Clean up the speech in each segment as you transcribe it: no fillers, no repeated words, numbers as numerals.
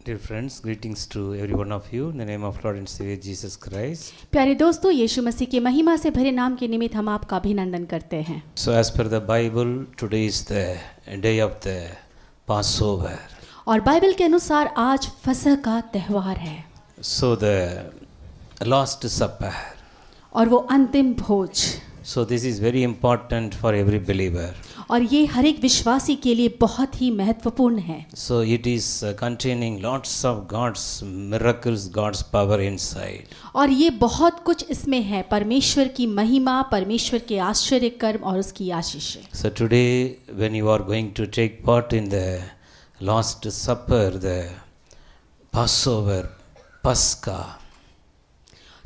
Dear friends, greetings to every one of you in the name of Lord and Savior Jesus Christ. प्यारे दोस्तों, यीशु मसीह के महिमा से भरे नाम के निमित्त हम आपका अभिनंदन करते हैं। So as per the Bible, today is the day of the Passover. और बाइबल के अनुसार आज फसह का त्यौहार है। So the Last Supper. और वो अंतिम भोज। So this is very important for every believer. और ये हर एक विश्वासी के लिए बहुत ही महत्वपूर्ण है। So it is containing lots of God's miracles, God's power inside. और ये बहुत कुछ इसमें है, परमेश्वर की महिमा, परमेश्वर के आश्चर्य कर्म और उसकी आशीष। So today when you are going to take part in the Last Supper, the Passover, Pascha.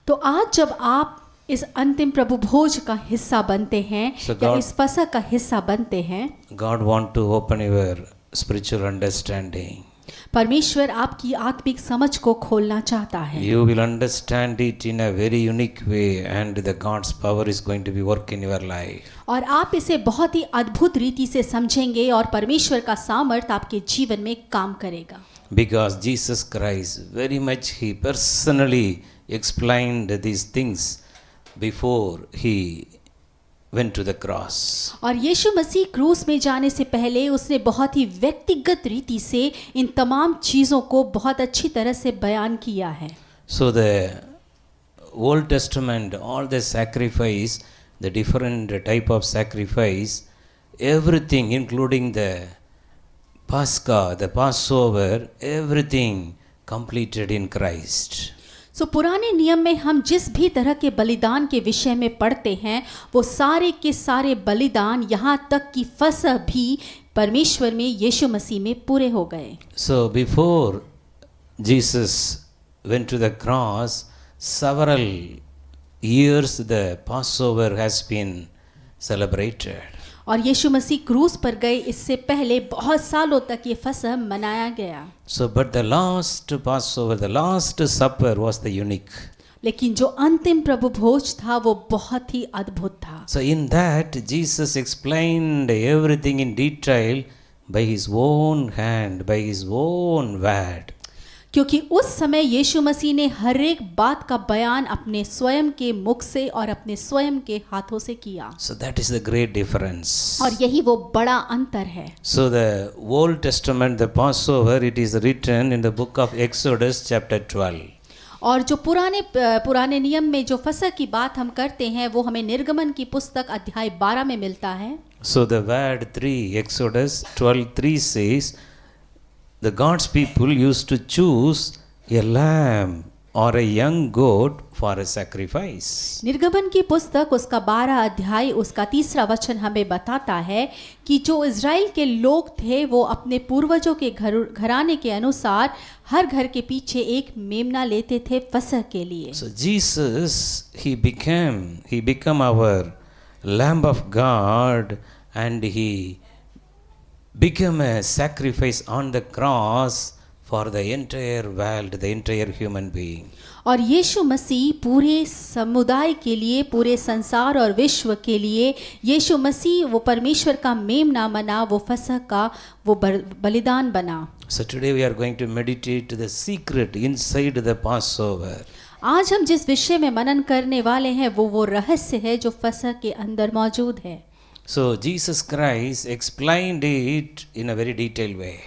तो आज जब आप इस अंतिम प्रभु भोज का हिस्सा बनते हैं या इस फसह का हिस्सा बनते हैं, God want to open your spiritual understanding. परमेश्वर आपकी आत्मिक समझ को खोलना चाहता है। You will understand it in a very unique way and the God's power is going to be work in your life. और आप इसे बहुत ही अद्भुत रीति से समझेंगे और परमेश्वर का सामर्थ्य आपके जीवन में काम करेगा। Because Jesus Christ very much he personally explained these things before he went to the cross. और यीशु मसीह क्रूस में जाने से पहले उसने बहुत ही व्यक्तिगत रीति से इन तमाम चीज़ों को बहुत अच्छी तरह से बयान किया है। So the Old Testament, all the sacrifice, the different type of sacrifice, everything including the Pascha, the Passover, everything completed in Christ. सो पुराने नियम में हम जिस भी तरह के बलिदान के विषय में पढ़ते हैं वो सारे के सारे बलिदान यहाँ तक कि फसह भी परमेश्वर में यीशु मसीह में पूरे हो गए। So before Jesus went to the cross, several years the Passover has been celebrated. और यीशु मसीह क्रूस पर गए इससे पहले बहुत सालों तक ये फसह मनाया गया। So but the last Passover, the last supper was the unique. लेकिन जो अंतिम प्रभु भोज था वो बहुत ही अद्भुत था। So in that Jesus explained everything in detail by his own hand, by his own word. क्योंकि उस समय यीशु मसीह ने हर एक बात का बयान अपने स्वयं के मुख से और अपने स्वयं के हाथों से किया। So that is the great difference. और यही वो बड़ा अंतर है। So the Old Testament, the Passover, it is written in the book of Exodus chapter 12. और जो पुराने नियम में जो फसह की बात हम करते हैं वो हमें निर्गमन की पुस्तक अध्याय 12 में मिलता है। So the word 3, Exodus 12:3 says, the God's people used to choose a lamb or a young goat for a sacrifice. निर्गमन की पुस्तक उसका 12 अध्याय उसका 3 वचन हमें बताता है कि जो इज़राइल के लोग थे वो अपने पूर्वजों के घराने के अनुसार हर घर के पीछे एक मेमना लेते थे फसह के लिए। So Jesus he became our Lamb of God and he became a sacrifice on the cross for the entire world, the entire human being. और यीशु मसीह पूरे समुदाय के लिए, पूरे संसार और विश्व के लिए यीशु मसीह वो परमेश्वर का मेमना बना, वो फसह का वो बलिदान बना। So today we are going to meditate the secret inside the Passover. आज हम जिस विषय में मनन करने वाले हैं वो रहस्य है जो फसह के अंदर मौजूद है। So Jesus Christ explained it in a very detailed way.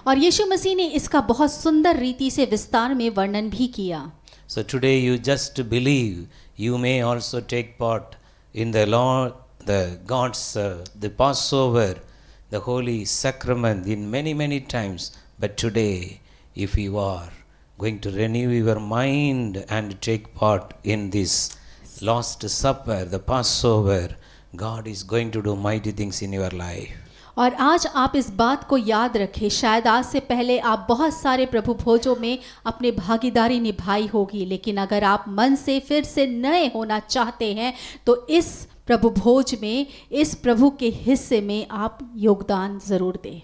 और यीशु मसीह ने इसका बहुत सुंदर रीति से विस्तार में वर्णन भी किया। So today you just believe, you may also take part in the Lord, the God's, the Passover, the Holy Sacrament in many times. But today, if you are going to renew your mind and take part in this Last Supper, the Passover, God is going to do mighty things in your life. और आज आप इस बात को याद रखें, शायद आज से पहले आप बहुत सारे प्रभु भोजों में अपने भागीदारी निभाई होगी, लेकिन अगर आप मन से फिर से नए होना चाहते हैं तो इस प्रभु भोज में, इस प्रभु के हिस्से में आप योगदान जरूर दें।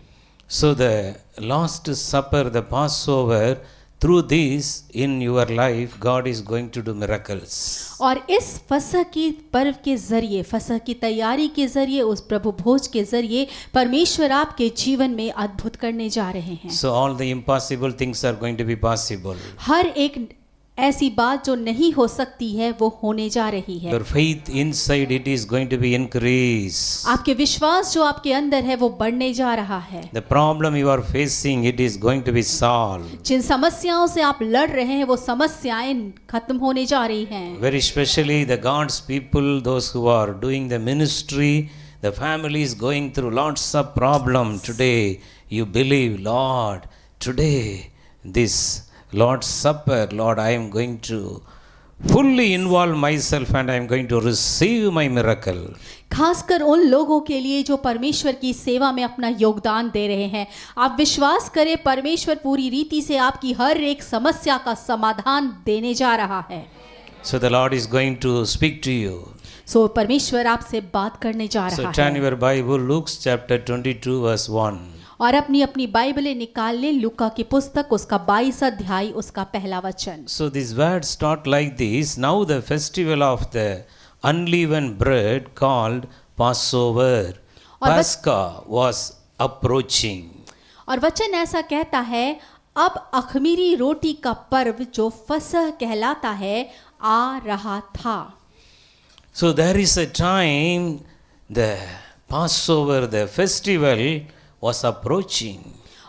So the Last Supper, the Passover, through this in your life, God is going to do miracles. और इस फसह की पर्व के जरिए, फसह की तैयारी के जरिए, उस प्रभु भोज के जरिए परमेश्वर आपके जीवन में अद्भुत करने जा रहे हैं। So all the impossible things are going to be possible. हर एक ऐसी बात जो नहीं हो सकती है वो होने जा रही है। Your faith inside it is going to be increased. आपके विश्वास जो आपके अंदर है वो बढ़ने जा रहा है। The problem you are facing, it is going to be solved. जिन समस्याओं से आप लड़ रहे हैं वो समस्याएं खत्म होने जा रही हैं। Very especially the God's people, those who are doing the ministry, the family is going through lots of problem. Today you believe, Lord, today this Lord's Supper, Lord, I am going to fully involve myself and I am going to receive my miracle. खासकर उन लोगों के लिए जो परमेश्वर की सेवा में अपना योगदान दे रहे हैं, आप विश्वास करें परमेश्वर पूरी रीति से आपकी हर एक समस्या का समाधान देने जा रहा है। So the Lord is going to speak to you. सो परमेश्वर आपसे बात करने जा So रहा turn है। your Bible, Luke chapter 22 verse 1. और अपनी अपनी बाइबलें निकाल लें, लूका की पुस्तक उसका 22 अध्याय उसका पहला वचन। So these words start like this. Now the festival of the unleavened bread called Passover, Pascha, was approaching. और वचन ऐसा कहता है, अब अख़मीरी रोटी का पर्व जो फसह कहलाता है आ रहा था। So there is a time the Passover, the festival was approaching.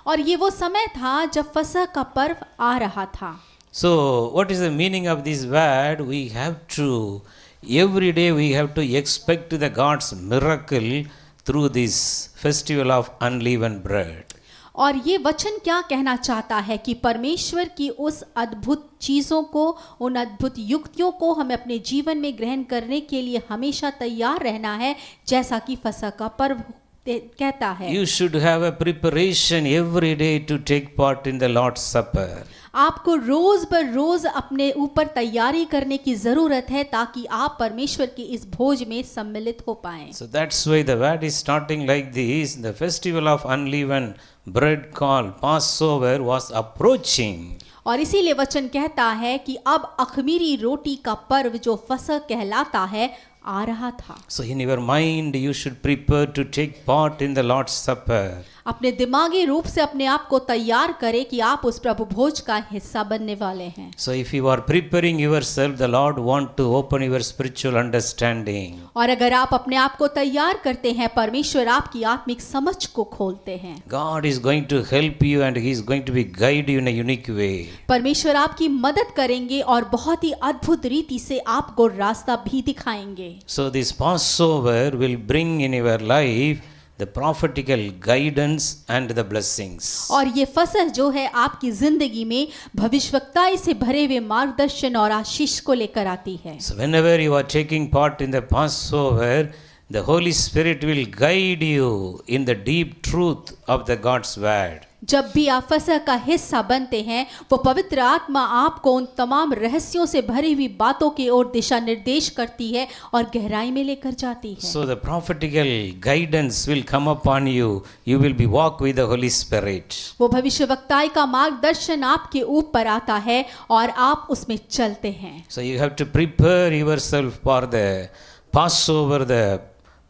और ये वो समय था जब फसह का पर्व आ रहा था। So what is the meaning of this word? We have to, every day we have to expect the God's miracle through this festival of unleavened bread. और ये वचन क्या कहना चाहता है कि परमेश्वर की उस अद्भुत चीज़ों को, उन अद्भुत युक्तियों को हमें अपने जीवन में ग्रहण करने के लिए हमेशा तैयार रहना है, जैसा कि फसह का पर्व कहता है। You should have a preparation every day to take part in the Lord's Supper. आपको रोज बर रोज अपने ऊपर तैयारी करने की जरूरत है ताकि आप परमेश्वर के इस भोज में सम्मिलित हो पाएं। So that's why the word is starting like this. The festival of unleavened bread called Passover was approaching. और इसीलिए वचन कहता है कि अब अख़मीरी रोटी का पर्व जो फसह कहलाता है आ रहा था। So in your mind you should prepare to take part in the Lord's Supper. अपने दिमागी रूप से अपने आप को तैयार करें कि आप उस प्रभु भोज का हिस्सा बनने वाले हैं। So if you are preparing yourself, the Lord want to open your spiritual understanding. और अगर आप अपने आप को तैयार करते हैं, परमेश्वर आपकी आत्मिक समझ को खोलते हैं। God is going to help you and He is going to be guide you in a unique way. परमेश्वर आपकी मदद करेंगे और बहुत ही अद्भुत रीति से आपको रास्ता भी दिखाएंगे। So this Passover will bring in your life the prophetical guidance and the blessings. और ये फसह जो है आपकी जिंदगी में भविष्यवक्ताई से भरे हुए मार्गदर्शन और आशीष को लेकर आती है। So whenever you are taking part in the Passover, the Holy Spirit will guide you in the deep truth of the God's word. जब भी आप फसह का हिस्सा बनते हैं, वो पवित्र आत्मा आपको उन तमाम रहस्यों से भरी हुई बातों की ओर दिशा निर्देश करती है और गहराई में लेकर जाती है। So the prophetical guidance will come upon you. You will be walk with the Holy Spirit. वो भविष्यवक्ताई का मार्गदर्शन आपके ऊपर आता है और आप उसमें चलते हैं। So you have to prepare yourself for the Passover, the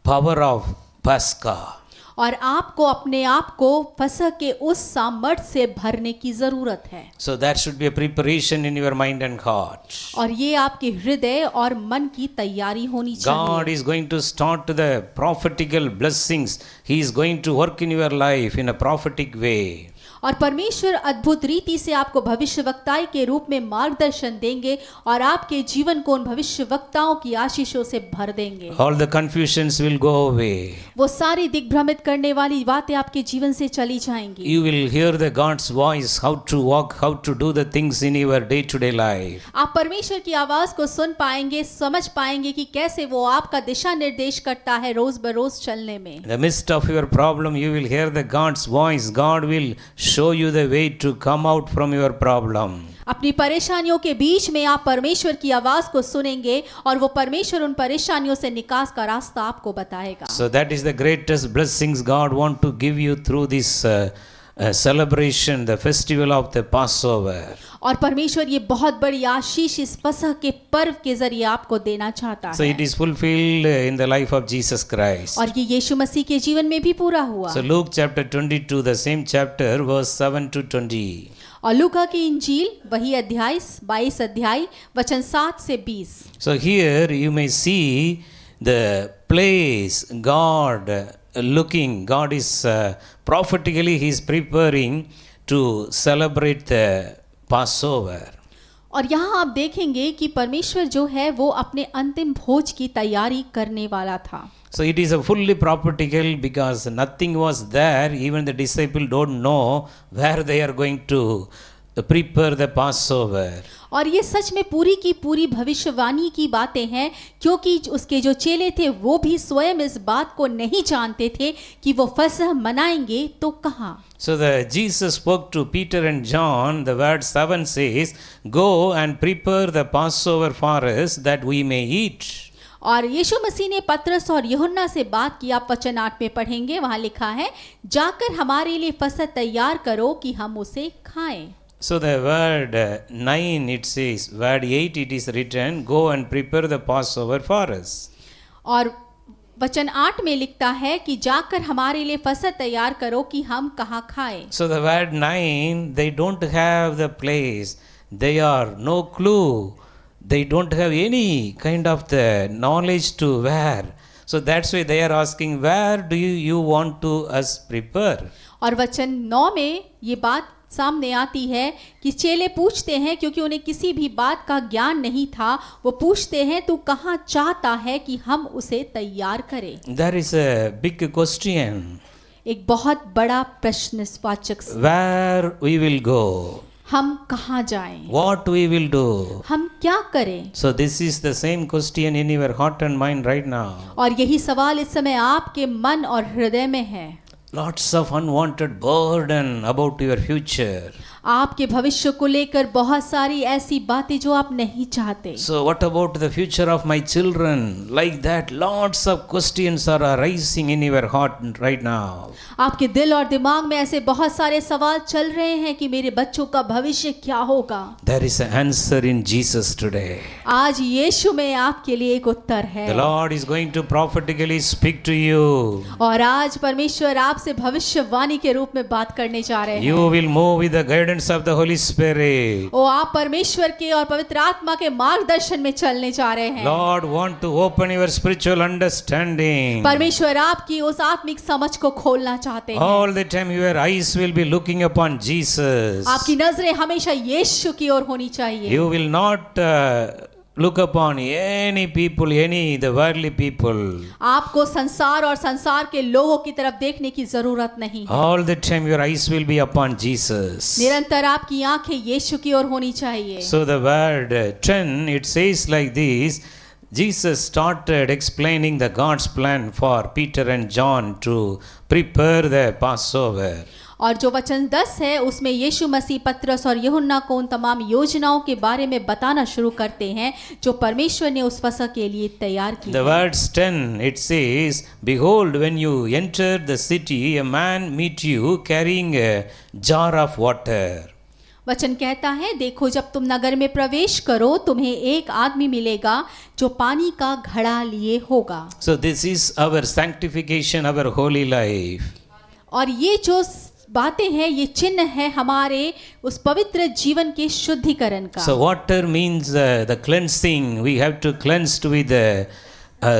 power of Pascha. और आपको अपने आप को फसह के उस सामर्थ से भरने की जरूरत है। So that should be a preparation in your mind and heart. और ये आपके हृदय और मन की तैयारी होनी चाहिए। God is going to start the prophetical blessings. He is going to work in your life in a prophetic way. और परमेश्वर अद्भुत रीति से आपको भविष्यवक्ताई के रूप में मार्गदर्शन देंगे और आपके जीवन को उन भविष्यवक्ताओं की आशीषों से भर देंगे। All the confusions will go away. वो सारी दिग्भ्रमित करने वाली बातें आपके जीवन से चली जाएंगी। You will hear the God's voice, how to walk, how to do the things in your day-to-day life. आप परमेश्वर की आवाज को सुन पाएंगे, समझ पाएंगे कि कैसे वो आपका दिशा निर्देश करता है रोज बरोज चलने में। In the midst of your problem, you will hear the God's voice. God will show you the way to come out from your problem. अपनी परेशानियों के बीच में आप परमेश्वर की आवाज को सुनेंगे और वो परमेश्वर उन परेशानियों से निकास का रास्ता आपको बताएगा। So that is the greatest blessings God want to give you through this celebration, the festival of the Passover. और परमेश्वर ये बहुत बड़ी आशीष इस फसह के पर्व के जरिए आपको देना चाहता So है it is fulfilled in the life of Jesus Christ. और ये यीशु मसीह के जीवन में भी पूरा हुआ। So Luke chapter 22, the same chapter, verse 7 to 20. और लूका की इंजील वही अध्याय 22 अध्याय वचन 7 से 20। So here you may see the place God looking. God is prophetically He is preparing to celebrate the Passover. और यहाँ आप देखेंगे कि परमेश्वर जो है वो अपने अंतिम भोज की तैयारी करने वाला था। So it is a fully prophetical because nothing was there. Even the disciples don't know where they are going to prepare the Passover. और ये सच में पूरी की पूरी भविष्यवाणी की बातें हैं क्योंकि उसके जो चेले थे वो भी स्वयं इस बात को नहीं जानते थे कि वो फसह मनाएंगे तो कहाँ। So Jesus spoke to Peter and John. The word 7 says, "Go and prepare the Passover for us that we may eat." और यीशु मसीह ने पतरस और यूहन्ना से बात की। आप वचन 8 में पढ़ेंगे, वहाँ लिखा है, जाकर हमारे लिए फसह तैयार करो कि हम उसे खाएं। So the word 9 it says, word 8 it is written, "Go and prepare the Passover for us." और वचन 8 में लिखता है कि जाकर हमारे लिए फसह तैयार करो कि हम कहाँ खाएं। So the word 9, they don't have the place. They are no clue. They don't have any kind of the knowledge to where. So that's why they are asking, where do you want to us prepare? और वचन 9 में ये बात सामने आती है कि चेले पूछते हैं क्योंकि उन्हें किसी भी बात का ज्ञान नहीं था। वो पूछते हैं तू कहाँ चाहता है कि हम उसे तैयार करें। There is a big question. एक बहुत बड़ा प्रश्नवाचक, Where we will go? हम कहाँ जाएं, What we will do? हम क्या करें। So this is the same question in your heart and mind right now. और यही सवाल इस समय आपके मन और हृदय में है। Lots of unwanted burden about your future. आपके भविष्य को लेकर बहुत सारी ऐसी बातें जो आप नहीं चाहते। So what about the future of my children? Like that, lots of questions are arising in your heart right now. आपके दिल और दिमाग में ऐसे बहुत सारे सवाल चल रहे हैं कि मेरे बच्चों का भविष्य क्या होगा। There is an answer in Jesus today. आज यीशु में आपके लिए एक उत्तर है। The Lord is going to prophetically speak to you. और आज परमेश्वर आपसे भविष्यवाणी के रूप में बात करने जा रहे हैं। You will move with the guidance of the Holy Spirit. ओ आप परमेश्वर के और पवित्र आत्मा के मार्गदर्शन में चलने जा रहे हैं। Lord want to open your spiritual understanding. परमेश्वर आपकी उस आत्मिक समझ को खोलना चाहते हैं। All the time your eyes will be looking upon Jesus. आपकी नजरें हमेशा यीशु की ओर होनी चाहिए। You will not look upon any people, the worldly people. आपको संसार और संसार के लोगों की तरफ देखने की जरूरत नहीं है। All the time your eyes will be upon Jesus. निरंतर आपकी आंखें यीशु की ओर होनी चाहिए। So the word 10 it says like this. Jesus started explaining the God's plan for Peter and John to prepare the Passover. और जो वचन 10 है उसमें यीशु मसीह पतरस और यूहन्ना को उन तमाम योजनाओं के बारे में बताना शुरू करते हैं जो परमेश्वर ने उस फसह के लिए तैयार की। The verse 10 it says, "Behold, when you enter the city, a man meet you carrying a jar of water." वचन कहता है, देखो जब तुम नगर में प्रवेश करो तुम्हें एक आदमी मिलेगा जो पानी का घड़ा लिए होगा। So this is our sanctification, our holy life. और ये जो बातें हैं ये चिन्ह है हमारे उस पवित्र जीवन के शुद्धिकरण का। So water means the cleansing. We have to cleanse with the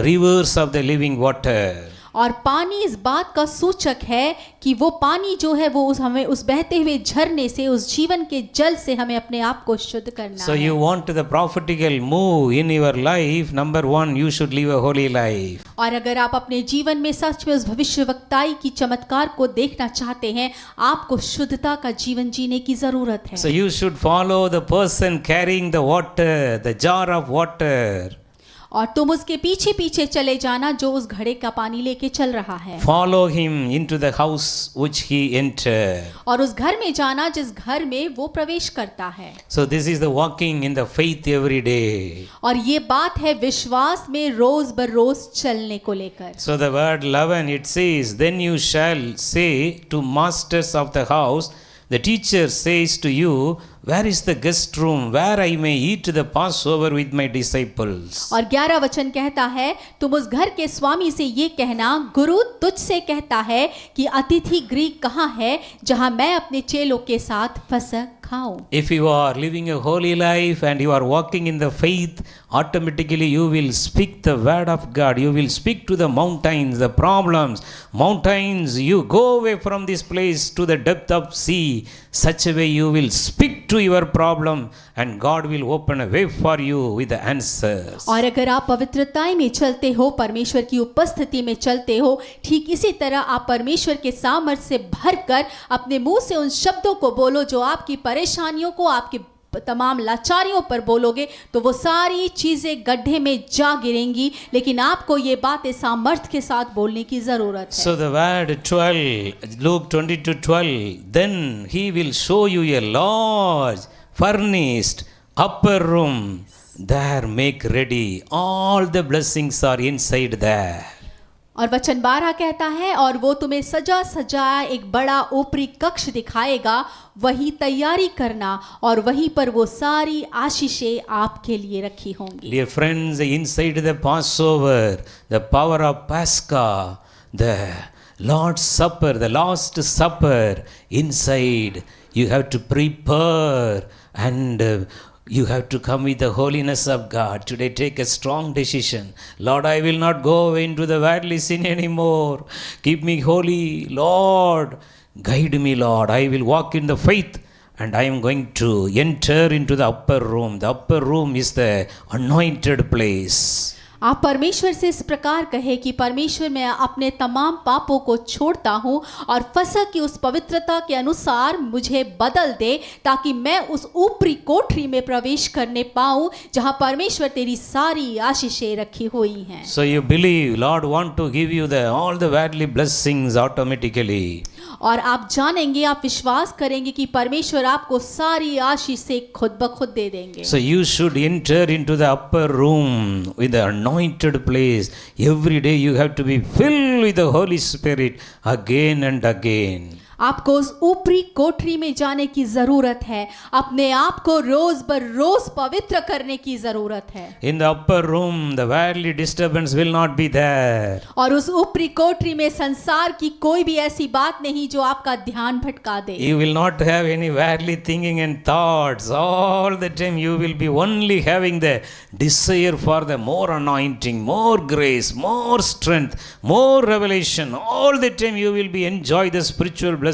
rivers of the living water. और पानी इस बात का सूचक है कि वो पानी जो है वो हमें उस बहते हुए झरने से, उस जीवन के जल से हमें अपने आप को शुद्ध करना So है। you want the prophetical move in your life, number one, you should live a holy life. और अगर आप अपने जीवन में सच में उस भविष्यवक्ताई की चमत्कार को देखना चाहते हैं, आपको शुद्धता का जीवन जीने की जरूरत है। So you should follow the person carrying the water, the jar of water. और तुम उसके पीछे पीछे चले जाना जो उस घड़े का पानी लेके चल रहा है, Follow him into the house which he entered. और उस घर में जाना जिस घर में वो प्रवेश करता है। So this is the walking in the faith every day. और ये बात है विश्वास में रोज बरोज चलने को लेकर। So the word 11 it says, then you shall say to masters of the house, the teacher says to you, where is the guest room where I may eat the Passover with my disciples? और 11 वचन कहता है, तुम उस घर के स्वामी से ये कहना, गुरु तुझसे कहता है कि अतिथि गृह कहाँ है जहाँ मैं अपने चेलों के साथ फसह खाऊं। If you are living a holy life and you are walking in the faith, automatically you will speak the word of God. You will speak to the mountains, the problems. Mountains, you go away from this place to the depth of sea. Such a way you will speak to your problem and God will open a way for you with the answers. और अगर आप पवित्रताई में चलते हो, परमेश्वर की उपस्थिति में चलते हो, ठीक इसी तरह आप परमेश्वर के सामर्थ्य से भरकर अपने मुंह से उन शब्दों को बोलो जो आपकी परेशानियों को, आपकी तमाम लाचारियों पर बोलोगे तो वो सारी चीजें गड्ढे में जा गिरेंगी, लेकिन आपको ये बातें सामर्थ्य के साथ बोलने की जरूरत है। So the word 12, Luke 22:12, then he will show you a large furnished upper room, there make ready, all the blessings are inside there. और वचन 12 कहता है, और वो तुम्हें सजा सजाया एक बड़ा ऊपरी कक्ष दिखाएगा, वही तैयारी करना और वहीं पर वो सारी आशीषें आपके लिए रखी होंगी। Dear friends, inside the Passover, the power of Pascha, the Lord's Supper, the Last Supper, inside you have to prepare and you have to come with the holiness of God. Today take a strong decision. Lord, I will not go into the worldly sin anymore. Keep me holy. Lord, guide me, Lord. I will walk in the faith and I am going to enter into the upper room. The upper room is the anointed place. आप परमेश्वर से इस प्रकार कहे कि परमेश्वर मैं अपने तमाम पापों को छोड़ता हूँ और फसह की उस पवित्रता के अनुसार मुझे बदल दे, ताकि मैं उस ऊपरी कोठरी में प्रवेश करने पाऊँ जहाँ परमेश्वर तेरी सारी आशीषें रखी हुई हैं। So you believe Lord want to give you all the worldly blessings automatically. और आप जानेंगे, आप विश्वास करेंगे कि परमेश्वर आपको सारी आशीषें खुद ब खुद दे देंगे। So you should enter into the upper room with the anointed place. Every day you have to be filled with the Holy Spirit again and again. आपको उस ऊपरी कोठरी में जाने की जरूरत है, अपने आप को रोज बर रोज पवित्र करने की जरूरत है। In the upper room, the worldly disturbance will not be there. और उस ऊपरी कोठरी में संसार की कोई भी ऐसी बात नहीं जो आपका ध्यान भटका दे। You will not have any worldly thinking and thoughts. All the time you will be only having the desire for the more anointing, more grace, more strength, more revelation. All the time you will be enjoy the spiritual blessings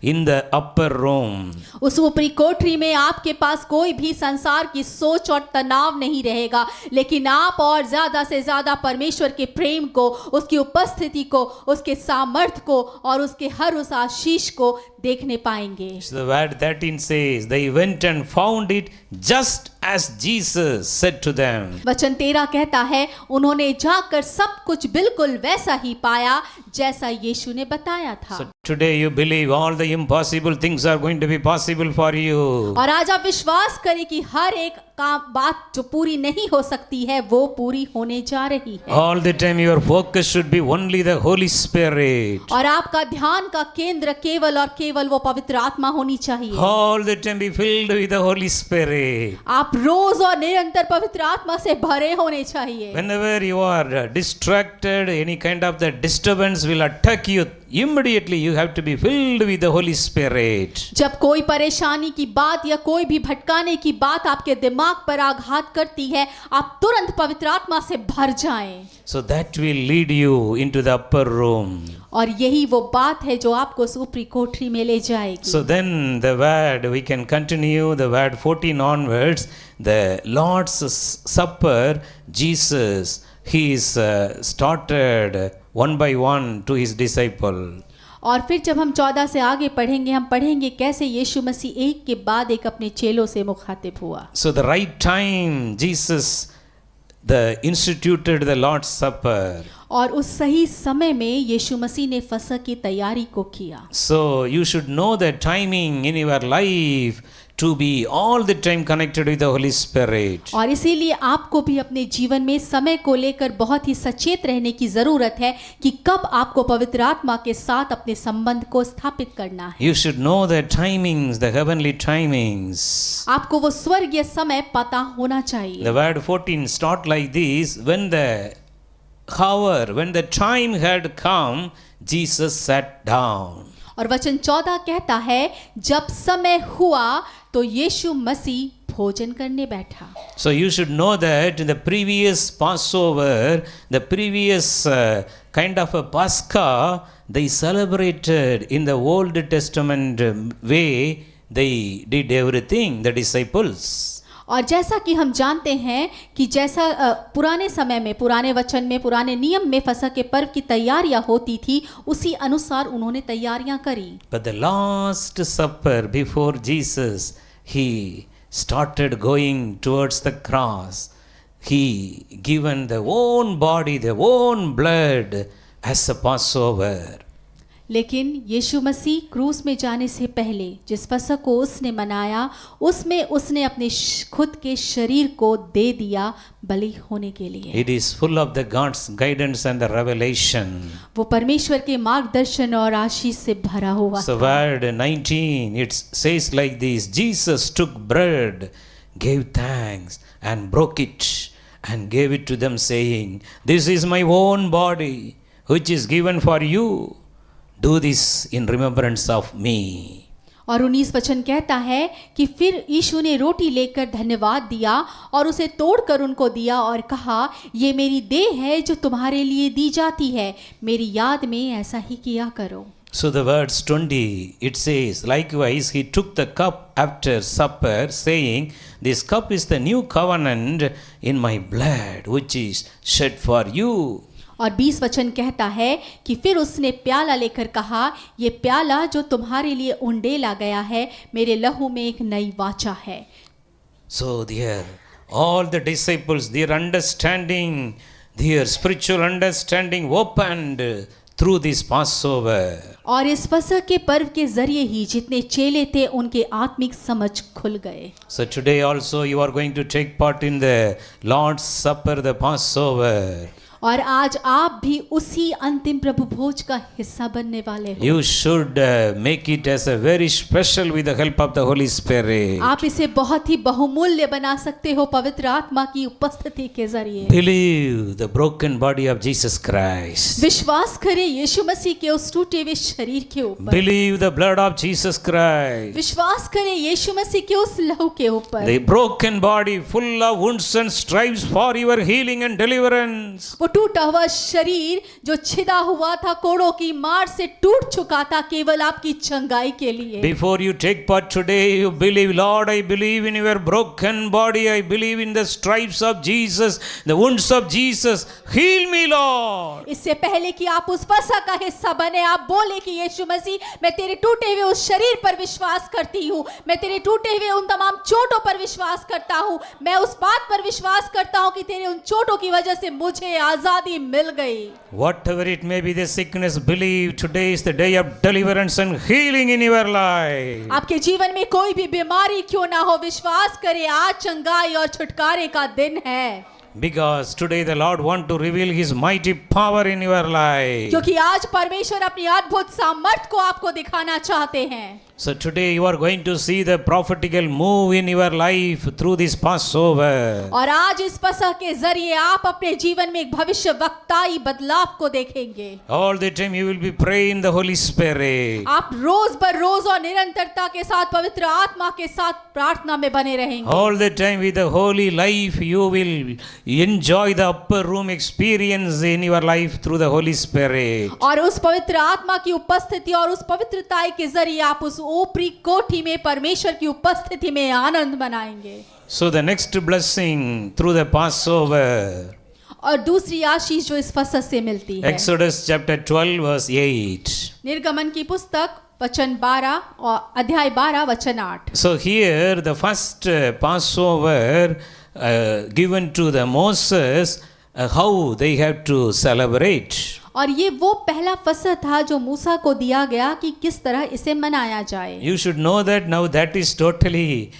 in the upper room. उस ऊपरी कोठरी में आपके पास कोई भी संसार की सोच और तनाव नहीं रहेगा, लेकिन आप और ज्यादा से ज्यादा परमेश्वर के प्रेम को, उसकी उपस्थिति को, उसके सामर्थ्य को और उसके हर उस आशीष को देखने पाएंगे। So the word 13 says, they went and found it just as Jesus said to them. वचन 13 कहता है, उन्होंने जाकर सब कुछ बिल्कुल वैसा ही पाया जैसा यीशु ने बताया था। So today you believe all the impossible things are going to be possible for you. और आज आप विश्वास करें कि हर एक बात जो पूरी नहीं हो सकती है वो पूरी होने जा रही है। All the time your focus should be only the Holy Spirit. और आपका ध्यान का केंद्र केवल और केवल वो पवित्र आत्मा होनी चाहिए। All the time be filled with the Holy Spirit. आप रोज और निरंतर पवित्र आत्मा से भरे होने चाहिए। Whenever you are distracted, any kind of the disturbance will attack you. Immediately you have to be filled with the Holy Spirit. जब कोई परेशानी की बात या कोई भी भटकाने की बात आपके दिमाग पर आघात करती है, आप तुरंत पवित्र आत्मा से भर जाएं। So that will lead you into the upper room. और यही वो बात है जो आपको उस ऊपरी कोठरी में ले जाएगी। So then the word, we can continue the word 14 onwards. The Lord's Supper, Jesus, he is started one by one to his disciple. और फिर जब हम 14 से आगे पढ़ेंगे, हम पढ़ेंगे कैसे यीशु मसीह एक के बाद एक अपने चेलों से मुखातिब हुआ। So the right time Jesus instituted the Lord's Supper. और उस सही समय में यीशु मसीह ने फसह की तैयारी को किया। So you should know the timing in your life to be all the time connected with the Holy Spirit. और इसीलिए आपको भी अपने जीवन में समय को लेकर बहुत ही सचेत रहने की जरूरत है कि कब आपको पवित्र आत्मा के साथ अपने संबंध को स्थापित करना है। You should know the timings, the heavenly timings. आपको वो स्वर्गीय समय पता होना चाहिए। The word 14 start like this: when the hour, when the time had come, Jesus sat down. और वचन 14 कहता है जब समय हुआ तो यीशु मसीह भोजन करने बैठा। So you should know that in the previous Passover, the previous kind of a Pascha, they celebrated in the Old Testament way. They did everything, the disciples. और जैसा कि हम जानते हैं कि जैसा पुराने समय में, पुराने वचन में, पुराने नियम में फसह के पर्व की तैयारियां होती थी, उसी अनुसार उन्होंने तैयारियां करी। But the last supper before Jesus, he started going towards the cross. He given the own body, the own blood as a Passover. लेकिन यीशु मसीह क्रूस में जाने से पहले जिस फसह को उसने मनाया, उसमें उसने अपने खुद के शरीर को दे दिया बलि होने के लिए। It is full of the God's guidance and the revelation. वो परमेश्वर के मार्गदर्शन और आशीष से भरा हुआ So था। word 19, it says like this: Jesus took bread, gave thanks, and broke it, and gave it to them, saying, "This is my own body, which is given for you. Do this in remembrance of me." और 19 वचन कहता है कि फिर यीशु ने रोटी लेकर धन्यवाद दिया और उसे तोड़कर उनको दिया और कहा, ये मेरी देह है जो तुम्हारे लिए दी जाती है, मेरी याद में ऐसा ही किया करो। So the verse 20, it says, likewise he took the cup after supper, saying, "This cup is the new covenant in my blood, which is shed for you." और 20 वचन कहता है कि फिर उसने प्याला लेकर कहा, ये प्याला जो तुम्हारे लिए उंडेला गया है, मेरे लहू में एक नई वाचा है। So there, all the disciples, their understanding, their spiritual understanding opened through this Passover. और इस फसह के पर्व के जरिए ही जितने चेले थे उनके आत्मिक समझ खुल गए। So today also you are going to take part in the Lord's Supper, the Passover. और आज आप भी उसी अंतिम प्रभु भोज का हिस्सा बनने वाले हो। You should make it as a very special with the help of the Holy Spirit. आप इसे बहुत ही बहुमूल्य बना सकते हो पवित्र आत्मा की उपस्थिति के जरिए। Believe the broken body of Jesus Christ. विश्वास करें यीशु मसीह के उस टूटे हुए शरीर के ऊपर। Believe the blood of Jesus Christ. विश्वास करें यीशु मसीह के उस लहू के ऊपर। The broken body full of wounds and stripes for your healing and deliverance. वो टूटा हुआ शरीर जो छिदा हुआ था, कोड़ों की मार से टूट चुका था, केवल आपकी चंगाई के लिए। Before you take part today, you believe, Lord, I believe in your broken body. I believe in the stripes of Jesus, the wounds of Jesus. Heal me, Lord. इससे पहले कि आप उस फसह का हिस्सा बने, आप बोले कि यीशु मसीह, मैं तेरे टूटे हुए उस शरीर पर विश्वास करती हूँ, मैं तेरे टूटे हुए उन तमाम चोटों पर विश्वास करता हूँ, मैं उस बात पर विश्वास करता हूँ कि तेरे उन चोटों की वजह से मुझे आजादी मिल गई। Whatever it may be, the sickness, believe today is the day of deliverance and healing in your life. आपके जीवन में कोई भी बीमारी क्यों ना हो, विश्वास करें आज चंगाई और छुटकारे का दिन है। Because today the Lord want to reveal His mighty power in your life. क्योंकि आज परमेश्वर अपनी अद्भुत सामर्थ को आपको दिखाना चाहते हैं। So today you are going to see the prophetical move in your life through this Passover. और आज इस फसह के जरिए आप अपने जीवन में एक भविष्यवक्ताई बदलाव को देखेंगे। All the time you will be praying the Holy Spirit. आप रोज बर रोज और निरंतरता के साथ पवित्र आत्मा के साथ प्रार्थना में बने रहेंगे। All the time with the holy life you will enjoy the upper room experience in your life through the Holy Spirit. और उस पवित्र आत्मा की उपस्थिति और उस पवित्रताई के जरिए आप उस ऊपरी कोठी में परमेश्वर की उपस्थिति में आनंद मनाएंगे। So the next blessing through the Passover. और दूसरी आशीष जो इस फसह से मिलती है, Exodus chapter 12 verse 8. निर्गमन की पुस्तक वचन 12 और अध्याय 12 वचन 8। So here the first Passover given to the Moses how they have to celebrate. और ये वो पहला फसह था जो मूसा को दिया गया कि किस तरह इसे मनाया जाए। You should know that now that is totally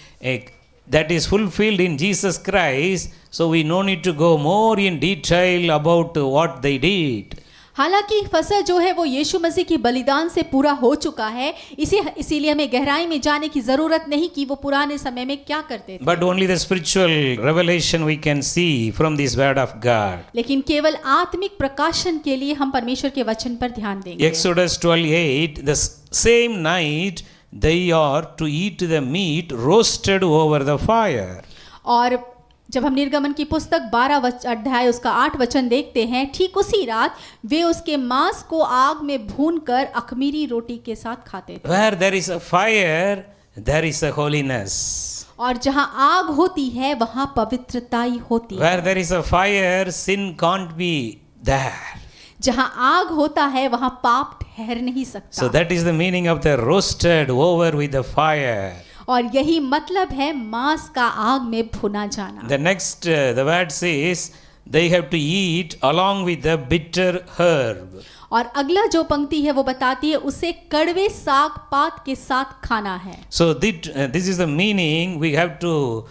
that is fulfilled in Jesus Christ, so we no need to go more in detail about what they did. हालांकि फसह जो है वो यीशु मसीह की बलिदान से पूरा हो चुका है, इसीलिए हमें गहराई में जाने की जरूरत नहीं कि वो पुराने समय में क्या करते थे। But only the spiritual revelation we can see from this word of God. लेकिन केवल आत्मिक प्रकाशन के लिए हम परमेश्वर के वचन पर ध्यान देंगे। Exodus 12:8, the same night they are to eat the meat roasted over the fire. और जब हम निर्गमन की पुस्तक 12 अध्याय उसका 8 वचन देखते हैं, ठीक उसी रात वे उसके मांस को आग में भूनकर अख़मीरी रोटी के साथ खाते थे। Where there is a fire, there is a holiness. और जहाँ आग होती है वहाँ पवित्रताई होती है। Where there is a fire, sin can't be there. जहाँ आग होता है वहाँ पाप ठहर नहीं सकता। So that is the meaning of the roasted over with the fire. और यही मतलब है मांस का आग में भुना जाना। The next the word says they have to eat along with the bitter herb. और अगला जो पंक्ति है वो बताती है उसे कड़वे साग पात के साथ खाना है। So this is the meaning. We have to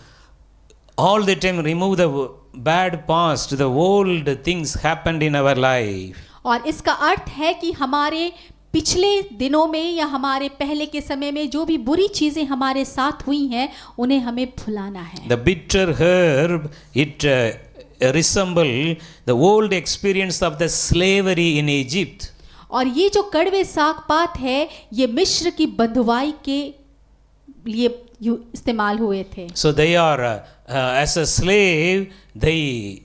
all the time remove the bad past, the old things happened in our life. और इसका अर्थ है कि हमारे पिछले दिनों में या हमारे पहले के समय में जो भी बुरी चीजें हमारे साथ हुई हैं उन्हें हमें भुलाना है। The bitter herb, it resemble the old experience of the slavery in Egypt. और ये जो कड़वे साग पात है ये मिस्र की बंधुआई के लिए इस्तेमाल हुए थे। So they are as a slave, they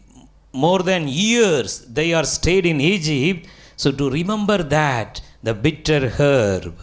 more than years they are stayed in Egypt. So to remember that, the bitter herb.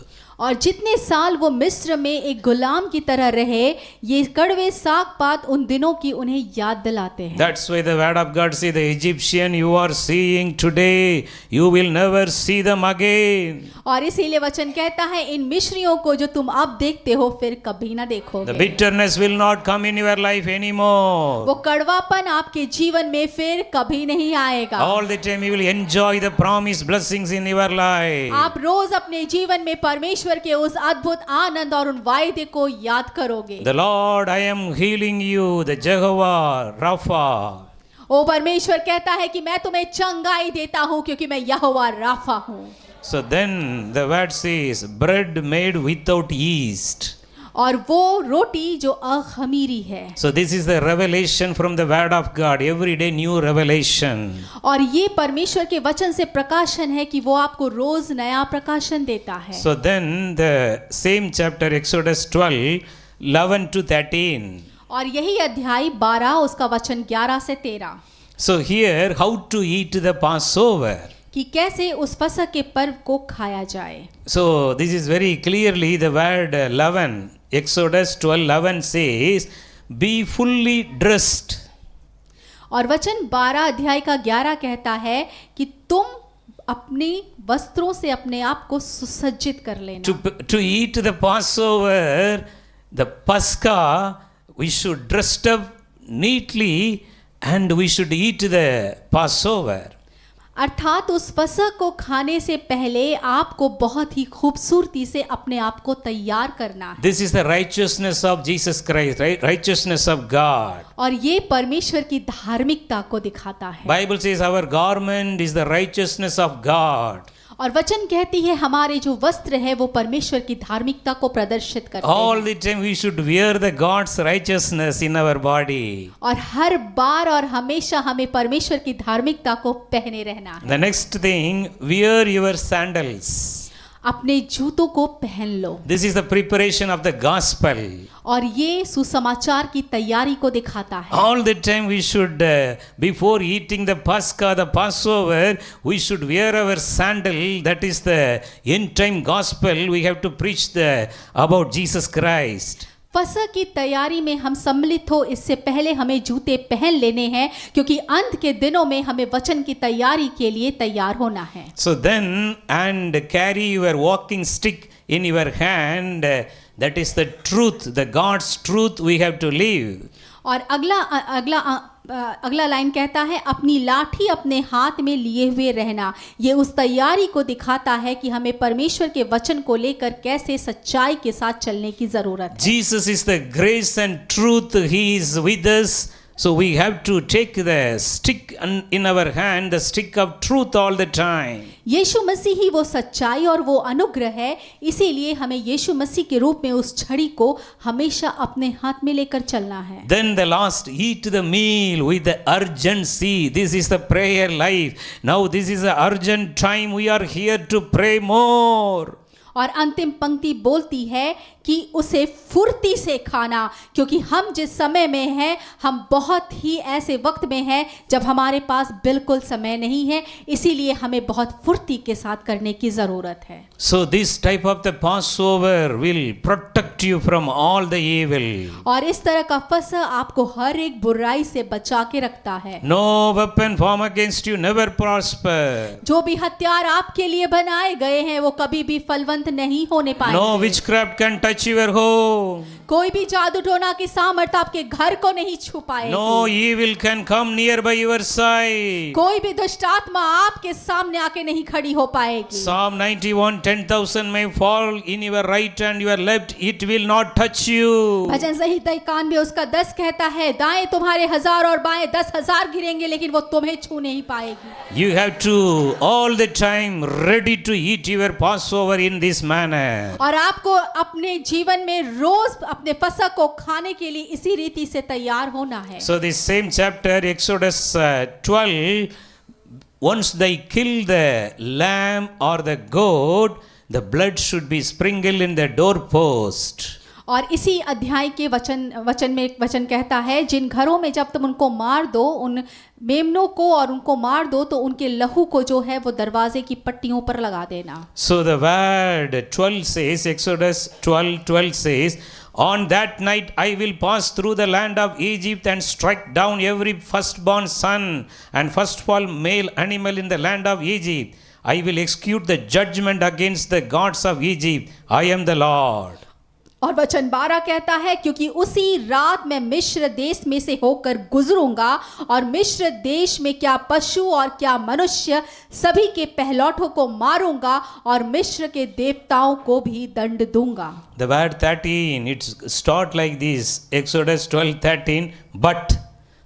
और जितने साल वो मिस्र में एक गुलाम की तरह रहे, ये कड़वे साग पात उन दिनों की उन्हें याद दिलाते हैं। That's why the word of God says, the Egyptian you are seeing today, you will never see them again. और इसीलिए वचन कहता है इन मिस्रियों को जो तुम अब देखते हो फिर कभी ना देखोगे। The bitterness will not come in your life anymore. वो कड़वापन आपके जीवन में फिर कभी नहीं आएगा। All the time you will enjoy the promised blessings in your life. आप रोज अपने जीवन में परमेश्वर के उस अद्भुत आनंद और उन वायदे को याद करोगे। The Lord, I am healing you, the Jehovah Rapha. ओ परमेश्वर कहता है कि मैं तुम्हें चंगाई देता हूँ क्योंकि मैं यहोवा राफा हूँ। So then the word says, bread made without yeast. और वो रोटी जो अखमीरी है। So this is the revelation from the word of God, every day new revelation. और ये परमेश्वर के वचन से प्रकाशन है कि वो आपको रोज नया प्रकाशन देता है। So then the same chapter, Exodus 12, 11 to 13. और यही अध्याय 12 उसका वचन 11 से 13। So here, how to eat the Passover. कि कैसे उस फसह के पर्व को खाया जाए। So this is very clearly the word 11. Exodus 12:11 says, be fully dressed. और वचन 12 अध्याय का 11 कहता है कि तुम अपने वस्त्रों से अपने आप को सुसज्जित कर लेना। To eat the Passover, the Pascha, we should dress up neatly and we should eat the Passover. अर्थात उस फसह को खाने से पहले आपको बहुत ही खूबसूरती से अपने आप को तैयार करना है। This is the righteousness of Jesus Christ, right? Righteousness of God. और ये परमेश्वर की धार्मिकता को दिखाता है। Bible says our garment is the righteousness of God. और वचन कहती है हमारे जो वस्त्र है वो परमेश्वर की धार्मिकता को प्रदर्शित करते हैं। All the time we should wear the God's righteousness in our body. और हर बार और हमेशा हमें परमेश्वर की धार्मिकता को पहने रहना है। The next thing, wear your sandals. अपने जूतों को पहन लो। This is the preparation of the gospel. और ये सुसमाचार की तैयारी को दिखाता है। All the time we should, before eating the Pascha, the Passover, we should wear our sandal. That is the end time gospel. We have to preach about Jesus Christ. फसह की तैयारी में हम सम्मिलित हो इससे पहले हमें जूते पहन लेने हैं क्योंकि अंत के दिनों में हमें वचन की तैयारी के लिए तैयार होना है। So then, and carry your walking stick in your hand, That is the truth, the God's truth we have to live. और अगला लाइन कहता है, अपनी लाठी अपने हाथ में लिए हुए रहना। ये उस तैयारी को दिखाता है कि हमें परमेश्वर के वचन को लेकर कैसे सच्चाई के साथ चलने की जरूरत है। Jesus is the grace and truth. He is with us. So we have to take the stick in our hand, the stick of truth all the time. यीशु मसीह ही वो सच्चाई और वो अनुग्रह है, इसीलिए हमें यीशु मसीह के रूप में उस छड़ी को हमेशा अपने हाथ में लेकर चलना है। Then the last, eat the meal with the urgency. This is the prayer life. Now this is the urgent time. We are here to pray more. और अंतिम पंक्ति बोलती है कि उसे फुर्ती से खाना, क्योंकि हम जिस समय में हैं, हम बहुत ही ऐसे वक्त में हैं जब हमारे पास बिल्कुल समय नहीं है, इसीलिए हमें बहुत फुर्ती के साथ करने की ज़रूरत है। So this type of the Passover will protect you from all the evil. और इस तरह का फसह आपको हर एक बुराई से बचा के रखता है। No weapon formed against you never prosper. जो भी हथियार आपके लिए बनाए गए हैं वो कभी भी फलवंत नहीं होने पाएंगे। No witchcraft can touch your home. कोई भी जादू टोना की सामर्थ आपके घर को नहीं छू पाएगी। No evil can come near by your side. कोई भी दुष्ट आत्मा आपके सामने आके नहीं खड़ी हो पाएगी। Psalm 91, 10,000 may fall in your right and your left, it will not touch you. भजन संहिता 91 उसका 10 कहता है, दाएं तुम्हारे 1000 और बाएं 10,000 गिरेंगे लेकिन वो तुम्हें छू नहीं पाएगी। You have to all the time ready to eat your Passover in this manner. और आपको अपने जीवन में रोज अपने फसह को खाने के लिए इसी रीति से तैयार होना है। So this same chapter, Exodus 12, once they kill the lamb or the goat, the blood should be sprinkled in the doorpost. और इसी अध्याय के वचन में एक वचन कहता है, जिन घरों में जब तुम उनको मार दो, उन मेमनों को और उनको मार दो, तो उनके लहू को जो है वो दरवाजे की पट्टियों पर लगा देना। So the word 12 says, Exodus 12 says, on that night I will pass through the land of Egypt and strike down every firstborn son and firstborn male animal in the land of Egypt. I will execute the judgment against the gods of Egypt. I am the Lord. और वचन 12 कहता है, क्योंकि उसी रात मैं मिस्र देश में से होकर गुजरूंगा और मिस्र देश में क्या पशु और क्या मनुष्य सभी के पहलौठों को मारूंगा और मिस्र के देवताओं को भी दंड दूंगा। The word 13, it's start like this, Exodus 12:13, but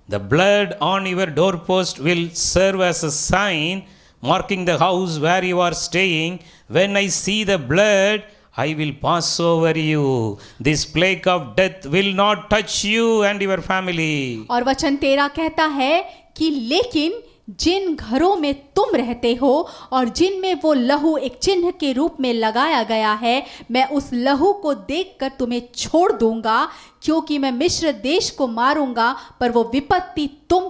the blood on your doorpost will serve as a sign marking the house where you are staying. When I see the blood, I will pass over you. This plague of death will not touch you and your family. और वचन 13 कहता है कि लेकिन जिन घरों में तुम रहते हो और जिनमें वो लहू एक चिन्ह के रूप में लगाया गया है, मैं उस लहू को देखकर तुम्हें छोड़ दूंगा, क्योंकि मैं मिस्र देश को मारूंगा, पर वो विपत्ति तुम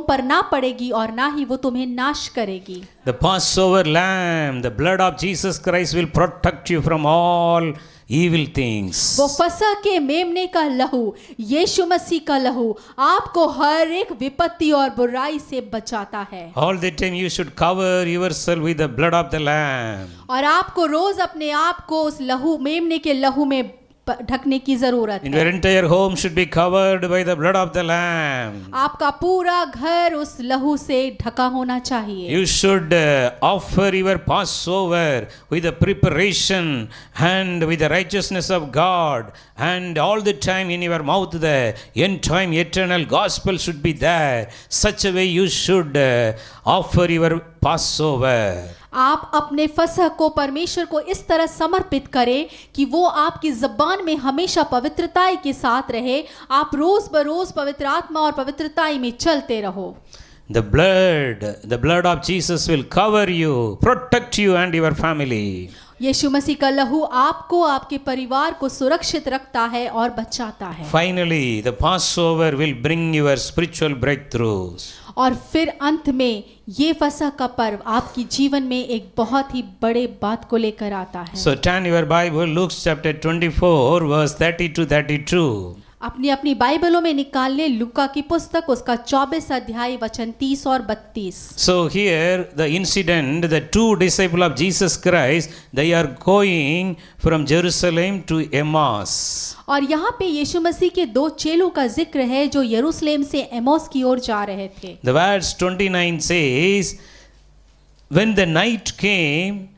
पर ना पड़ेगी और ना ही वो तुम्हें नाश करेगी। The Passover lamb, the blood of Jesus Christ will protect you from all evil things. वो फसह के मेमने का लहू, यीशु मसीह का लहू आपको हर एक विपत्ति और बुराई से बचाता है। All the time you should cover yourself with the blood of the lamb. और आपको रोज अपने आप को उस लहू मेमने के लहू में ढकने की जरूरत है। Your entire home should be covered by the blood of the lamb. आपका पूरा घर उस लहू से ढका होना चाहिए। You should offer your Passover with the preparation and with the righteousness of God, and all the time in your mouth the end time eternal gospel should be there. Such a way you should offer your Passover. आप अपने फसह को परमेश्वर को इस तरह समर्पित करें कि वो आपकी ज़बान में हमेशा पवित्रताई के साथ रहे। आप रोज बरोज पवित्र आत्मा और पवित्रताई में चलते रहो। The blood of Jesus will cover you, protect you and your family. यीशु मसीह का लहू आपको आपके परिवार को सुरक्षित रखता है और बचाता है। Finally, the Passover will bring your spiritual breakthroughs. और फिर अंत में ये फसह का पर्व आपकी जीवन में एक बहुत ही बड़े बात को लेकर आता है। So turn your Bible, Luke chapter 24 verse 30 to 32. अपनी अपनी बाइबलों में निकाल ले लूका की पुस्तक उसका 24 अध्याय वचन 30 और 32। So here the incident, the two disciples of Jesus Christ, they are going from Jerusalem to Emmaus. और यहाँ पे यीशु मसीह के दो चेलों का जिक्र है जो यरूशलेम से एमोस की ओर जा रहे थे। The verse 29 says, when the night came,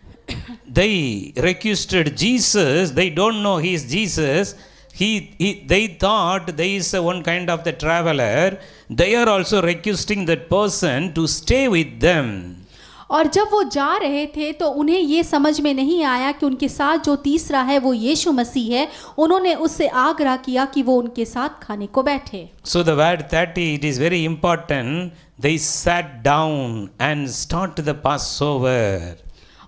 they requested Jesus. They don't know he is Jesus. They thought there is one kind of the traveler. They are also requesting that person to stay with them. और जब वो जा रहे थे तो उन्हें ये समझ में नहीं आया कि उनके साथ जो तीसरा है वो यीशु मसीह है। उन्होंने उससे आग्रह किया कि वो उनके साथ खाने को बैठे। So the word 30, it is very important. They sat down and started the Passover.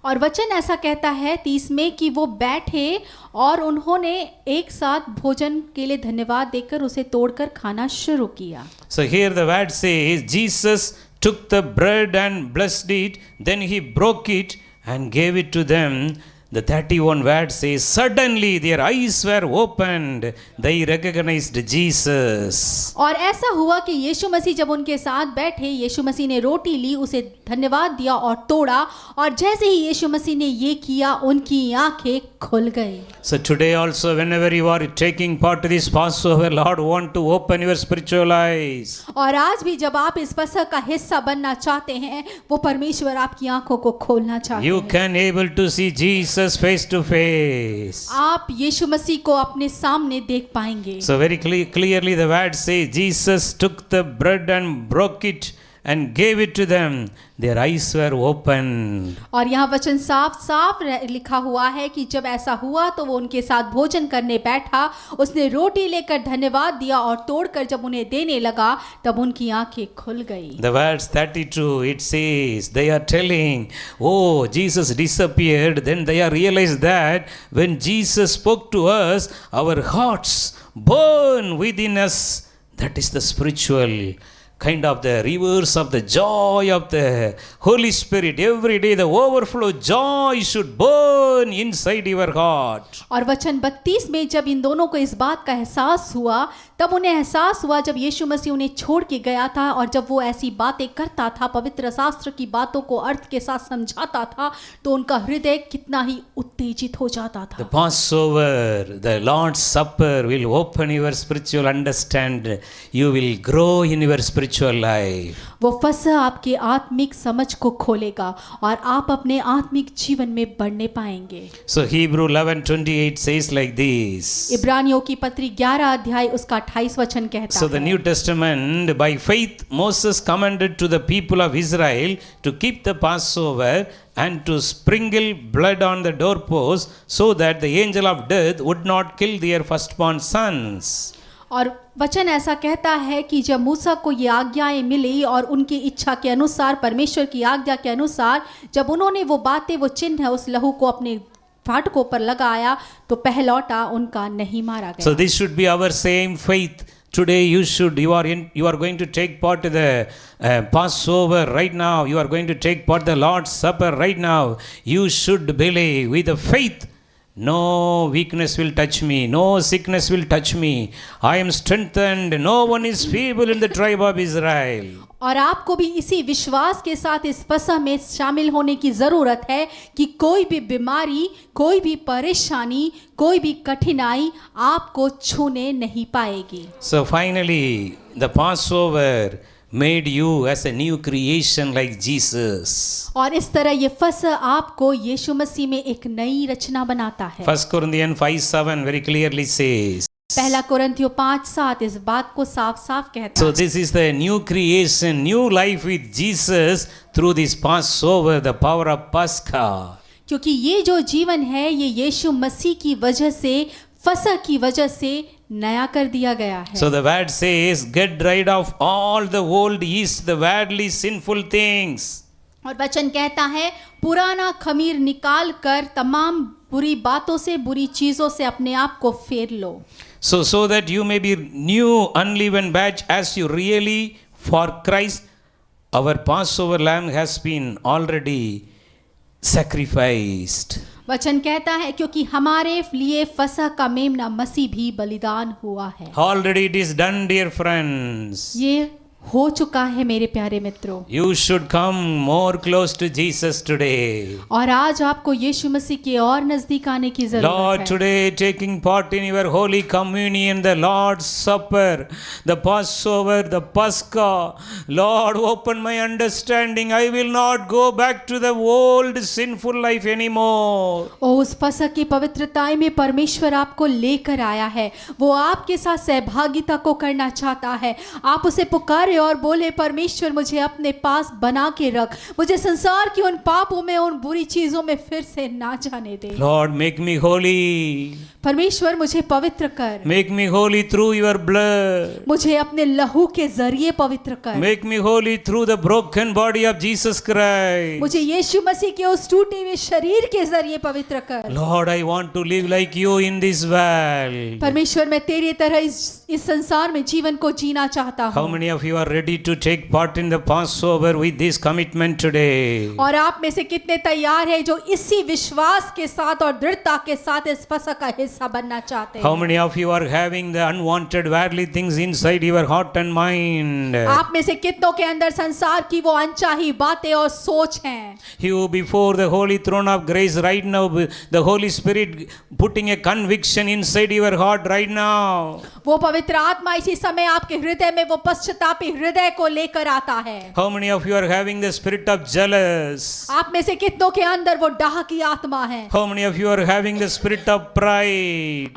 और वचन ऐसा कहता है 30 में कि वो बैठे और उन्होंने एक साथ भोजन के लिए धन्यवाद देकर उसे तोड़कर खाना शुरू किया। So here the word says, Jesus took the bread and blessed it, then he broke it and gave it to them. The 31 word says, suddenly their eyes were opened, they recognized Jesus. और ऐसा हुआ कि यीशु मसीह जब उनके साथ बैठे, यीशु मसीह ने रोटी ली, उसे धन्यवाद दिया और तोड़ा, और जैसे ही यीशु मसीह ने ये किया उनकी आंखें खुल गई। So today also whenever you are taking part to this Passover, Lord want to open your spiritual eyes. और आज भी जब आप इस फसह का हिस्सा बनना चाहते हैं, वो परमेश्वर आपकी आंखों को खोलना चाहते You हैं। can able to see Jesus face to face. आप यीशु मसीह को अपने सामने देख पाएंगे। So very clearly the word says Jesus took the bread and broke it and gave it to them. Their eyes were opened. और यहाँ वचन साफ साफ लिखा हुआ है कि जब ऐसा हुआ तो वो उनके साथ भोजन करने बैठा, उसने रोटी लेकर धन्यवाद दिया और तोड़कर जब उन्हें देने लगा तब उनकी आंखें खुल गई। The verse 32 it says they are telling, oh Jesus disappeared. Then they are realized that when Jesus spoke to us, our hearts burn within us. That is the spiritual kind of the reverse of the joy of the Holy Spirit. Every day the overflow joy should burn inside your heart. और वचन 32 में जब इन दोनों को इस बात का एहसास हुआ तब उन्हें एहसास हुआ जब यीशु मसीह उन्हें छोड़ के गया था और जब वो ऐसी बातें करता था, पवित्र शास्त्र की बातों को अर्थ के साथ समझाता था, तो उनका हृदय कितना ही उत्तेजित हो जाता The था। Passover, the Lord's Supper will open your spiritual understanding. You will grow in your spiritual life. वो फसह आपके आत्मिक समझ को खोलेगा और आप अपने आत्मिक जीवन में बढ़ने पाएंगे। So Hebrew 11:28 says like this. इब्रानियों की पत्री 11 अध्याय उसका 28 वचन कहता So the है। New Testament, by faith Moses commanded to the people of Israel to keep the Passover and to sprinkle blood on the doorpost so that the angel of death would not kill their firstborn sons. और वचन ऐसा कहता है कि जब मूसा को ये आज्ञाएं मिली और उनकी इच्छा के अनुसार, परमेश्वर की आज्ञा के अनुसार, जब उन्होंने वो बातें, वो चिन्ह उस लहू को अपने फाटकों पर लगाया तो पहलौटा उनका नहीं मारा गया। So this should be our same faith. Today you are going to take part to the Passover right now. You are going to take part the Lord's Supper right now. You should believe with the faith. No weakness will touch me. No sickness will touch me. I am strengthened. No one is feeble in the tribe of Israel. और आपको भी इसी विश्वास के साथ इस फसह में शामिल होने की ज़रूरत है कि कोई भी बीमारी, कोई भी परेशानी, कोई भी कठिनाई आपको छूने नहीं पाएगी। So finally, the Passover made you as a new creation like Jesus. और इस तरह ये फसह आपको यीशु मसीह में एक नई रचना बनाता है। 1 Corinthians 5:7 very clearly says. पहला कुरिन्थियों 5:7 इस बात को साफ साफ कहता So है। this is the new creation, new life with Jesus through this Passover, the power of Pascha. क्योंकि ये जो जीवन है ये यीशु मसीह की वजह से, फसह की वजह से नया कर दिया गया है। So the word says, get rid of all the old yeast, the worldly sinful things. और वचन कहता है पुराना खमीर निकाल कर तमाम बुरी बातों से, बुरी चीजों से अपने आप को फेर लो। So that you may be new unleavened batch as you really for Christ. Our Passover lamb has been already sacrificed. वचन कहता है क्योंकि हमारे लिए फसह का मेमना मसीह भी बलिदान हुआ है। Already it is done, dear friends. ये हो चुका है मेरे प्यारे मित्रों। You should come more close to Jesus today. और आज आपको यीशु मसीह के और नजदीक आने की Lord, जरूरत है। today taking part in your Holy Communion, the Lord's Supper, the Passover, the Pascha. Lord, open my understanding. I will not go back to the old sinful life anymore. और उस फसह की पवित्रताएं में परमेश्वर आपको लेकर आया है। वो आपके साथ सहभागिता को करना चाहता है। आप उसे पुकारे और बोले, परमेश्वर मुझे अपने पास बना के रख, मुझे संसार की उन पापों में, उन बुरी चीजों में फिर से ना जाने दे। Lord, make me holy. परमेश्वर मुझे पवित्र कर, Make me holy through your blood. मुझे अपने लहू के जरिए पवित्र कर, Make me holy through the broken body of Jesus Christ. मुझे यीशु मसीह के उस टूटे हुए शरीर के जरिए पवित्र कर। Lord, I want to live like you in this world. परमेश्वर मैं तेरी तरह इस संसार में जीवन को जीना चाहता How हूँ। many of you are ready to take part in the Passover with this commitment today? और आप में से कितने तैयार हैं जो इसी विश्वास के साथ और दृढ़ता के साथ इस फसह का हिस्सा बनना चाहते How हैं? many of you are having the unwanted worldly things inside your heart and mind? आप में से कितनों के अंदर संसार की वो अनचाही बातें और सोच हैं? You before the holy throne of grace right now, the Holy Spirit putting a conviction inside your heart right now. वो पवित्र आत्मा इसी समय आपके हृदय में वो पश्चातापी हृदय को लेकर आता है। How many of you are having the spirit of jealous? आप में से कितनों के अंदर वो डाह की आत्मा है? How many of you are having the spirit of pride?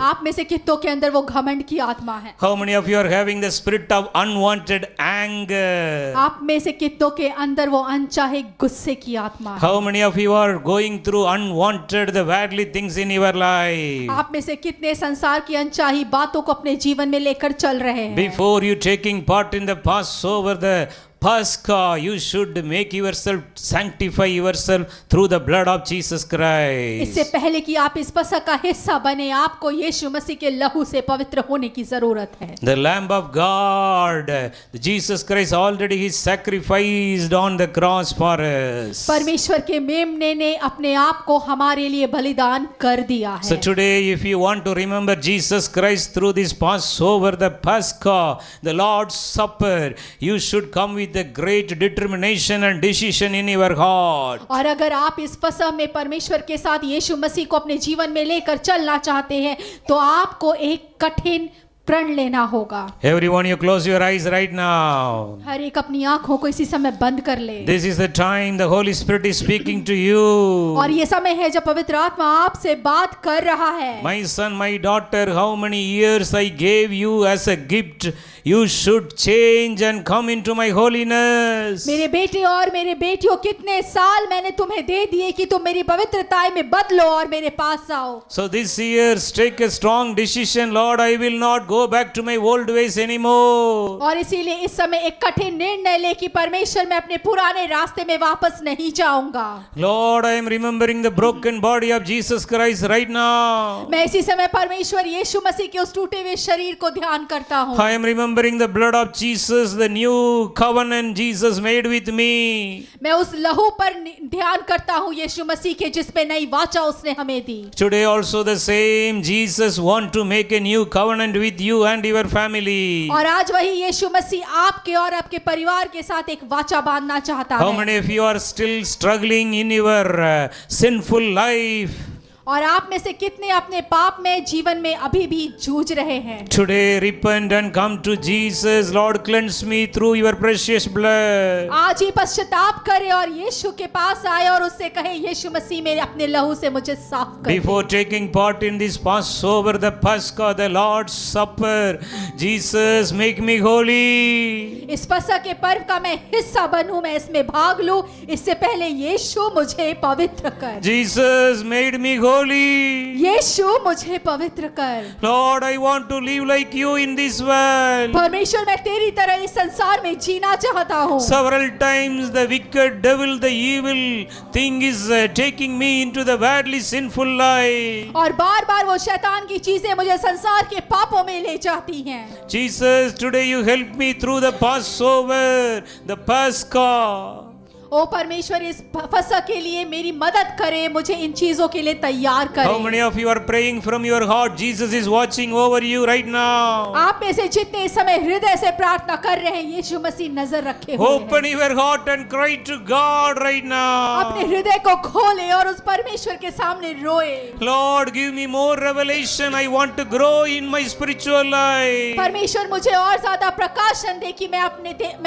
आप में से कितनों के अंदर वो घमंड की आत्मा है? How many of you are having the spirit of unwanted anger? आप में से कितनों के अंदर वो अनचाहे गुस्से की आत्मा है? How many of you are going through unwanted the worldly things in your life? आप में से कितने संसार की अनचाही बातों को अपने जीवन में लेकर चल रहे हैं? Before you taking part in the Passover, the Pascha, you should make yourself, sanctify yourself through the blood of Jesus Christ. इससे पहले कि आप इस फसह का हिस्सा बने, आपको यीशु मसीह के लहू से पवित्र होने की जरूरत है। The Lamb of God, Jesus Christ already he sacrificed on the cross for us. परमेश्वर के मेमने ने अपने आप को हमारे लिए बलिदान कर दिया So है। today if you want to remember Jesus Christ through this Passover, the Pascha, the Lord's Supper, you should come with the great determination and decision in your heart. और अगर आप इस फसह में परमेश्वर के साथ यीशु मसीह को अपने जीवन में लेकर चलना चाहते हैं, तो आपको एक कठिन प्रण लेना होगा। Everyone, you close your eyes right now. हर एक अपनी आंखों को इसी समय बंद कर ले। This is the time the Holy Spirit is speaking to you. और ये समय है जब पवित्र आत्मा आपसे बात कर रहा है। My son, my daughter, how many years I gave you as a gift, you should change and come into my holiness. मेरे बेटे और मेरे बेटियों, कितने साल मैंने तुम्हें दे दिए कि तुम मेरी पवित्रताएं में बदलो और मेरे पास आओ। So this year, take a strong decision. Lord, I will not go back to my old ways anymore. और इसीलिए इस समय एक कठिन निर्णय ले कि परमेश्वर मैं अपने पुराने रास्ते में वापस नहीं जाऊंगा। Lord, I am remembering the broken body of Jesus Christ right now. मैं इसी समय परमेश्वर यीशु मसीह के उस टूटे हुए शरीर को ध्यान करता हूँ। I am remembering the blood of Jesus, the new covenant Jesus made with me. मैं उस लहू पर ध्यान करता हूँ यीशु मसीह के, जिसपे नई वाचा उसने हमें दी। Today also the same Jesus want to make a new covenant with you and your family. और आज वही यीशु मसीह आपके और आपके परिवार के साथ एक वाचा बांधना चाहता How है। many of you are still struggling in your sinful life? और आप में से कितने अपने पाप में जीवन में अभी भी जूझ रहे हैं? Today repent and come to Jesus. Lord, cleanse me through your precious blood. आज ही पश्चाताप करे और यीशु के पास आए और उससे कहे, यीशु मसीह मेरे अपने लहू से मुझे साफ कर दे। Before taking part in this Passover, the Pascha, the Lord's Supper, Jesus, make me holy. इस फसह के पर्व का मैं हिस्सा बनूं, मैं इसमें भाग लूं, इससे पहले यीशु मुझे पवित्र कर। Jesus made me holy. यीशु मुझे पवित्र कर। Lord, I want to live like you in this world. परमेश्वर मैं तेरी तरह इस संसार में जीना चाहता हूँ। Several times the wicked devil, the evil thing is taking me into the worldly sinful life. और बार बार वो शैतान की चीजें मुझे संसार के पापों में ले जाती हैं। Jesus, today you help me through the Passover, the Pascha. ओ परमेश्वर, इस फसह के लिए मेरी मदद करे, मुझे इन चीजों के लिए तैयार How करे। many of you are praying from your heart? Jesus is watching over you right now. आप में से जितने इस समय हृदय से प्रार्थना कर रहे हैं, यीशु मसीह नजर रखे हुए Open हैं। your heart and cry to God right अपने now. हृदय को खोले और उस परमेश्वर के सामने रोए। Lord, give me more revelation. I want to grow in my spiritual life. परमेश्वर मुझे और ज्यादा प्रकाशन दे कि मैं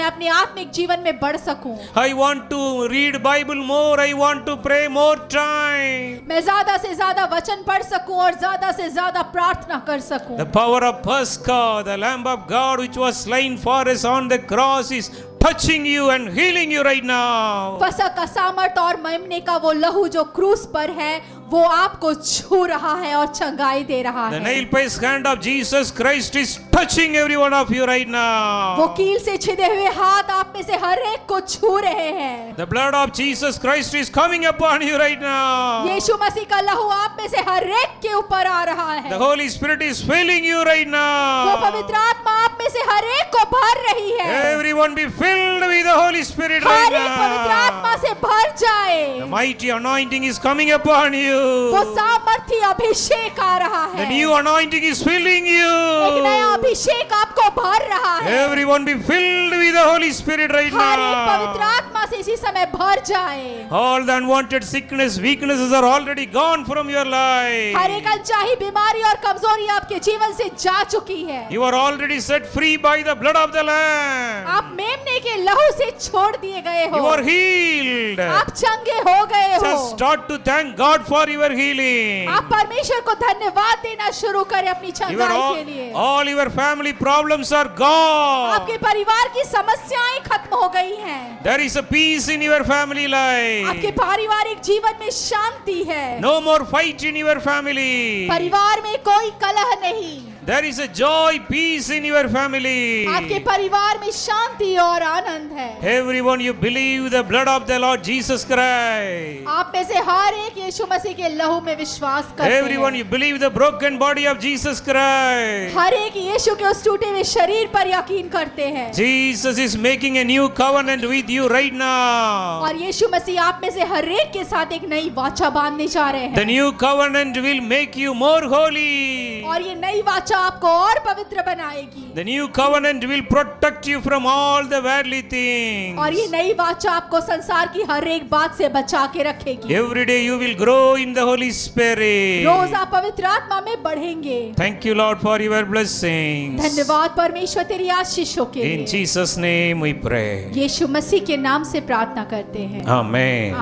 अपने आत्मिक जीवन में बढ़ सकूं। I want to read Bible more. I want to pray more time. मैं ज्यादा से ज्यादा वचन पढ़ सकूं और ज्यादा से ज्यादा प्रार्थना कर सकूं। The power of Pascha, the Lamb of God which was slain for us on the cross, is touching you and healing you right now. फसह का सामर्थ और मेमने का वो लहू जो क्रूस पर है, वो आपको छू रहा है और चंगाई दे रहा The है। nail-pierced hand of Jesus Christ is touching every one of you right वो now. कील से छिदे हुए हाथ आप में से हर एक को छू रहे हैं। The blood of Jesus Christ is coming upon you right now. यीशु मसीह का लहू आप में से हर एक के ऊपर आ रहा है। The Holy Spirit is filling you right वो now. पवित्र आत्मा आप में से हर एक को भर रही है। Everyone be filled with the Holy Spirit her right एक पवित्र आत्मा now. से भर जाए। The mighty anointing is coming upon वो you. सामर्थी अभिषेक आ रहा The है। new anointing is filling एक नया you. अभिषेक आपको भर रहा है। Everyone be filled with the Holy Spirit right हर एक पवित्र now. आत्मा से इसी समय भर जाए। All the unwanted sickness, weaknesses are already gone from your life. हर एक अनचाही बीमारी और कमजोरी आपके जीवन से जा चुकी है। You are already set free by the blood of the Lamb. आप मेमने के लहू से छोड़ दिए गए You हो। are healed. आप चंगे हो गए हो। Just start to thank God for your healing. आप परमेश्वर को धन्यवाद देना शुरू करें अपनी Your चंगाई के लिए। all your family problems are gone. आपके परिवार की समस्याएं खत्म हो गई हैं। There is a peace in your family आपके life. पारिवारिक जीवन में शांति है। No more fight in your family. परिवार में कोई कलह नहीं। There is a joy, peace in your family. आपके परिवार में शांति और आनंद है। Everyone, you believe the blood of the Lord Jesus Christ. आप में से हर एक यीशु मसीह के लहू में विश्वास करते Everyone, हैं। you believe the broken body of Jesus Christ. हर एक यीशु के उस टूटे हुए शरीर पर यकीन करते हैं। Jesus is making a new covenant with you right now. और यीशु मसीह आप में से हर एक के साथ एक नई वाचा बांधने जा रहे The हैं। new covenant will make you more holy. और ये नई वाचा आपको और पवित्र बनाएगी। The new covenant will protect you from all the worldly things. और ये नई वाचा आपको संसार की हर एक बात से बचा के रखेगी। Every day you will grow in the Holy Spirit. रोज आप पवित्र आत्मा में बढ़ेंगे। Thank you, Lord, for your blessings. धन्यवाद परमेश्वर तेरी आशीषों के In लिए। Jesus' name we pray. यीशु मसीह के नाम से प्रार्थना करते हैं। Amen.